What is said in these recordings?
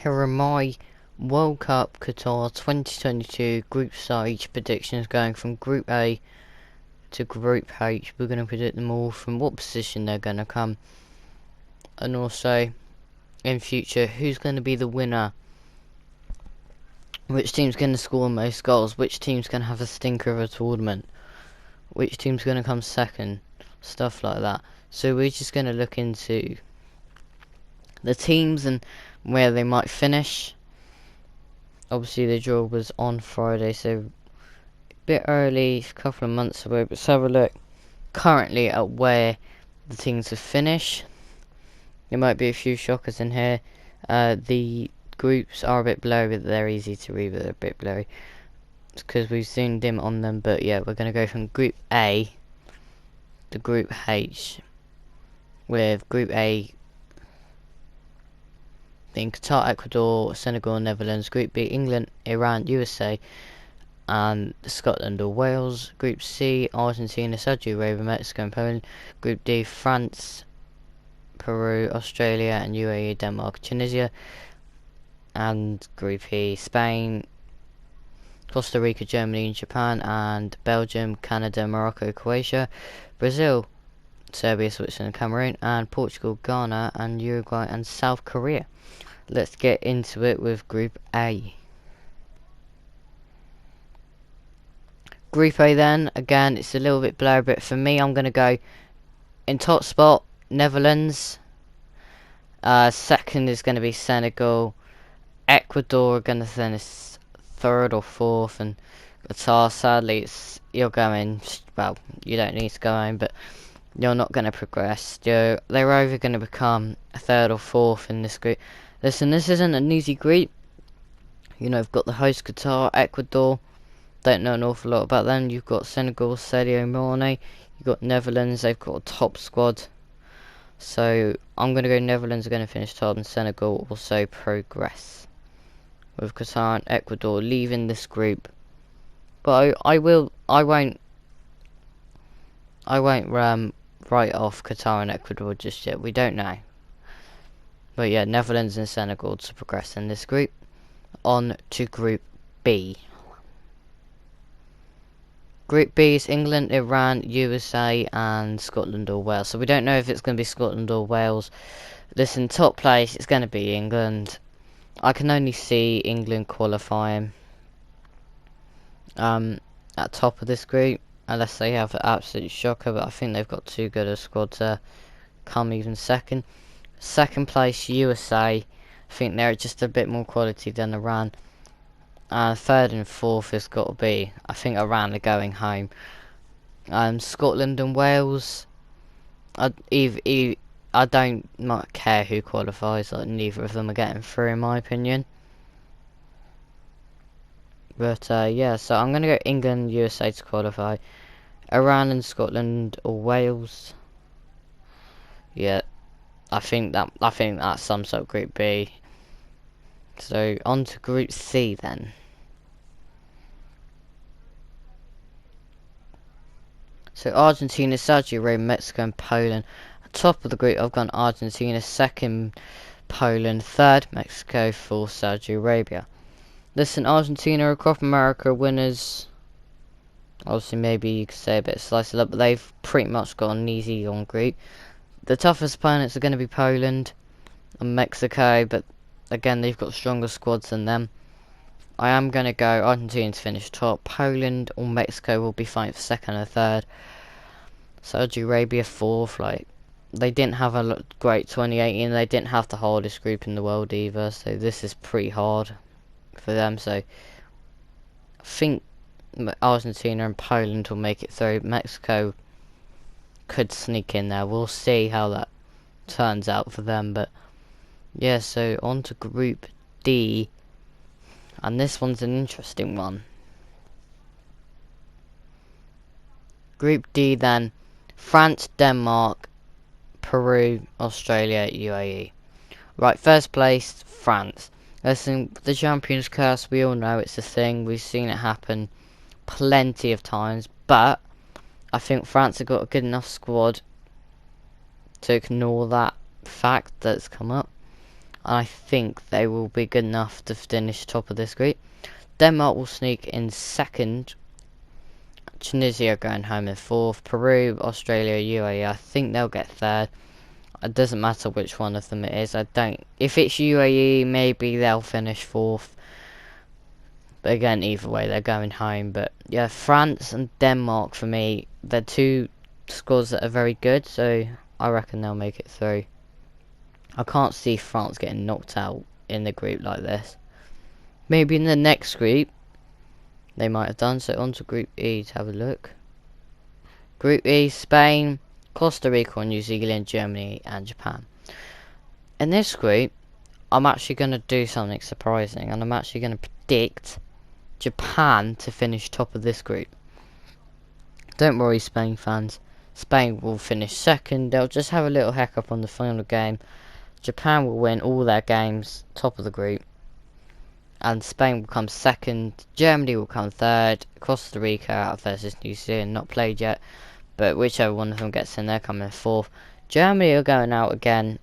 Here are my World Cup Qatar 2022 group stage predictions going from Group A to Group H. We're going to predict them all from what position they're going to come, and also in future who's going to be the winner, which team's going to score most goals, which team's going to have a stinker of a tournament, which team's going to come second, stuff like that. So we're just going to look into the teams and where they might finish. Obviously the draw was on Friday, so a bit early, a couple of months away, but let's have a look currently at where the teams have finished. There might be a few shockers in here. The groups are a bit blurry, but they're easy to read, but they're a bit blurry. It's because we've zoomed in on them, but yeah, we're going to go from Group A to Group H, with Group A being Qatar, Ecuador, Senegal, Netherlands. Group B, England, Iran, USA, and Scotland or Wales. Group C, Argentina, Saudi Arabia, Mexico, and Poland. Group D, France, Peru, Australia, and UAE, Denmark, Tunisia. And Group E, Spain, Costa Rica, Germany, and Japan, and Belgium, Canada, Morocco, Croatia, Brazil, Serbia, Switzerland, Cameroon, and Portugal, Ghana, and Uruguay, and South Korea. Let's get into it with Group A. Group A then, again, it's a little bit blurry, but for me, I'm going to go in top spot, Netherlands. Second is going to be Senegal. Ecuador are going to finish third or fourth, and Qatar, sadly, you're going, well, you don't need to go home, but you're not going to progress. They're either going to become a third or fourth in this group. Listen, this isn't an easy group. You know, you've got the host Qatar, Ecuador. Don't know an awful lot about them. You've got Senegal, Sadio Mane. You've got Netherlands. They've got a top squad. So I'm going to go Netherlands are going to finish top, and Senegal also progress, with Qatar and Ecuador leaving this group. But I won't write off Qatar and Ecuador just yet. We don't know. But yeah, Netherlands and Senegal to progress in this group. On to Group B. Group B is England, Iran, USA, and Scotland or Wales. So we don't know if it's going to be Scotland or Wales. Listen, top place, it's going to be England. I can only see England qualifying at top of this group, unless they have an absolute shocker, but I think they've got too good a squad to come even second. Second place, USA. I think they're just a bit more quality than Iran. And third and fourth has got to be, I think Iran are going home. Scotland and Wales, I don't not care who qualifies, like neither of them are getting through in my opinion. But yeah, so I'm gonna go England, USA to qualify. Iran and Scotland or Wales. Yeah, I think that sums up Group B. So on to Group C then. So Argentina, Saudi Arabia, Mexico, and Poland. Top of the group, I've gone Argentina, second Poland, third Mexico, fourth Saudi Arabia. Listen, Argentina are Copa America winners. Obviously, maybe you could say a bit of slice it up, but they've pretty much got an easy on group. The toughest opponents are going to be Poland and Mexico, but again, they've got stronger squads than them. I am going to go Argentina to finish top. Poland or Mexico will be fighting for second or third. Saudi Arabia fourth. Like, they didn't have a great 2018. They didn't have the hardest group in the world either. So this is pretty hard for them. So I think Argentina and Poland will make it through. Mexico could sneak in there. We'll see how that turns out for them. But yeah, so on to Group D. And this one's an interesting one. Group D then. France, Denmark, Peru, Australia, UAE. Right, first place, France. Listen, the Champions Curse, we all know it's a thing. We've seen it happen plenty of times. But I think France have got a good enough squad to ignore that fact that's come up. I think they will be good enough to finish top of this group. Denmark will sneak in second. Tunisia going home in fourth. Peru, Australia, UAE, I think they'll get third. It doesn't matter which one of them it is. If it's UAE, maybe they'll finish fourth. But again, either way, they're going home. But yeah, France and Denmark for me, they're two squads that are very good. So I reckon they'll make it through. I can't see France getting knocked out in the group like this. Maybe in the next group they might have done. So on to Group E to have a look. Group E, Spain, Costa Rica, New Zealand, Germany and Japan. In this group, I'm actually going to do something surprising, and I'm actually going to predict Japan to finish top of this group. Don't worry, Spain fans. Spain will finish second. They'll just have a little hiccup on the final game. Japan will win all their games, top of the group. And Spain will come second. Germany will come third. Costa Rica out versus New Zealand, not played yet. But whichever one of them gets in, they're coming fourth. Germany are going out again.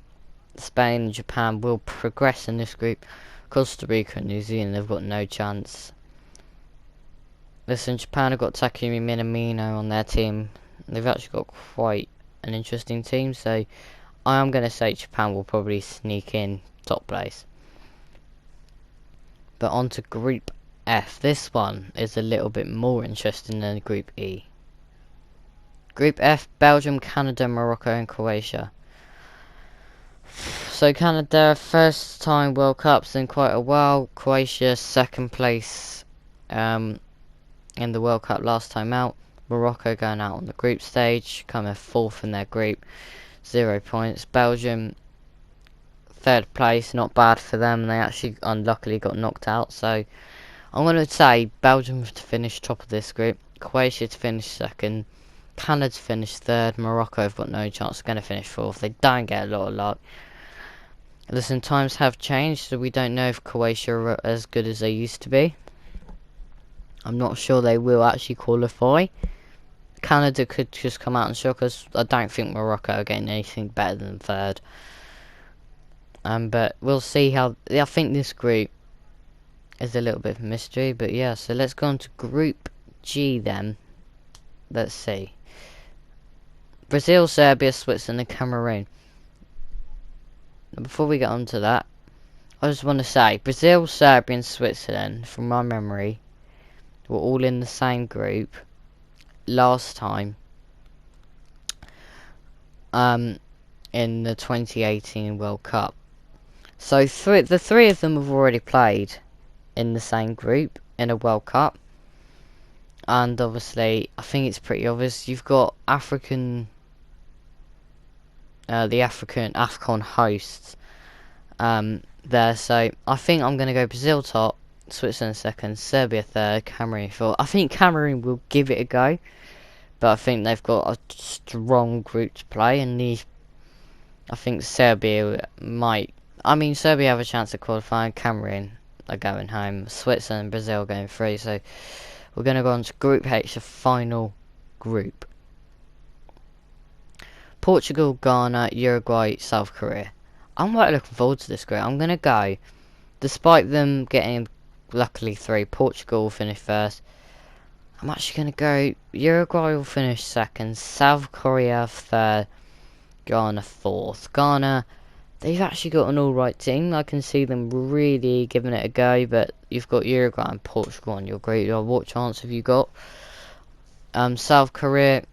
Spain and Japan will progress in this group. Costa Rica and New Zealand have got no chance. Listen, Japan have got Takumi Minamino on their team. They've actually got quite an interesting team, so I am going to say Japan will probably sneak in top place. But on to Group F. This one is a little bit more interesting than Group E. Group F, Belgium, Canada, Morocco and Croatia. So Canada, first time World Cups in quite a while. Croatia, second place in the World Cup last time out. Morocco going out on the group stage, coming fourth in their group, 0 points. Belgium, third place, not bad for them. They actually unluckily got knocked out. So I'm going to say Belgium to finish top of this group, Croatia to finish second, Canada to finish third. Morocco have got no chance, they're going to finish fourth. They don't get a lot of luck. Listen, times have changed, so we don't know if Croatia are as good as they used to be. I'm not sure they will actually qualify. Canada could just come out and shock us. I don't think Morocco are getting anything better than third. But we'll see how. I think this group is a little bit of a mystery. But yeah, so let's go on to Group G then. Let's see. Brazil, Serbia, Switzerland and Cameroon. Before we get on to that, I just want to say Brazil, Serbia and Switzerland, from my memory, were all in the same group last time in the 2018 World Cup. So the three of them have already played in the same group in a World Cup. And obviously, I think it's pretty obvious. You've got the African AFCON hosts there. So I think I'm going to go Brazil top, Switzerland second, Serbia third, Cameroon fourth. I think Cameroon will give it a go, but I think they've got a strong group to play, and I think Serbia might. I mean, Serbia have a chance of qualifying. Cameroon are going home. Switzerland and Brazil going through. So we're going to go on to Group H, the final group. Portugal, Ghana, Uruguay, South Korea. I'm quite looking forward to this group. I'm going to go, despite them getting luckily through, Portugal will finish first. I'm actually going to go Uruguay will finish second, South Korea third, Ghana fourth. Ghana, they've actually got an alright team. I can see them really giving it a go, but you've got Uruguay and Portugal on your group. What chance have you got? South Korea,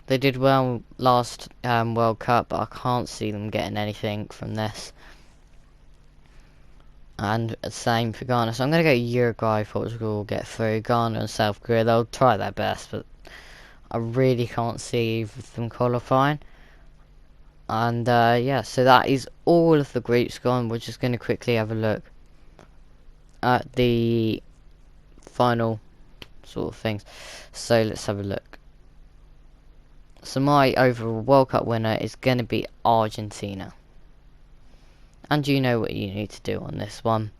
they did well last World Cup, but I can't see them getting anything from this. And same for Ghana. So I'm going to go Uruguay, Portugal will get through. Ghana and South Korea, they'll try their best, but I really can't see either of them qualifying. And yeah, so that is all of the groups gone. We're just going to quickly have a look at the final sort of things. So let's have a look. So my overall World Cup winner is going to be Argentina. And you know what you need to do on this one.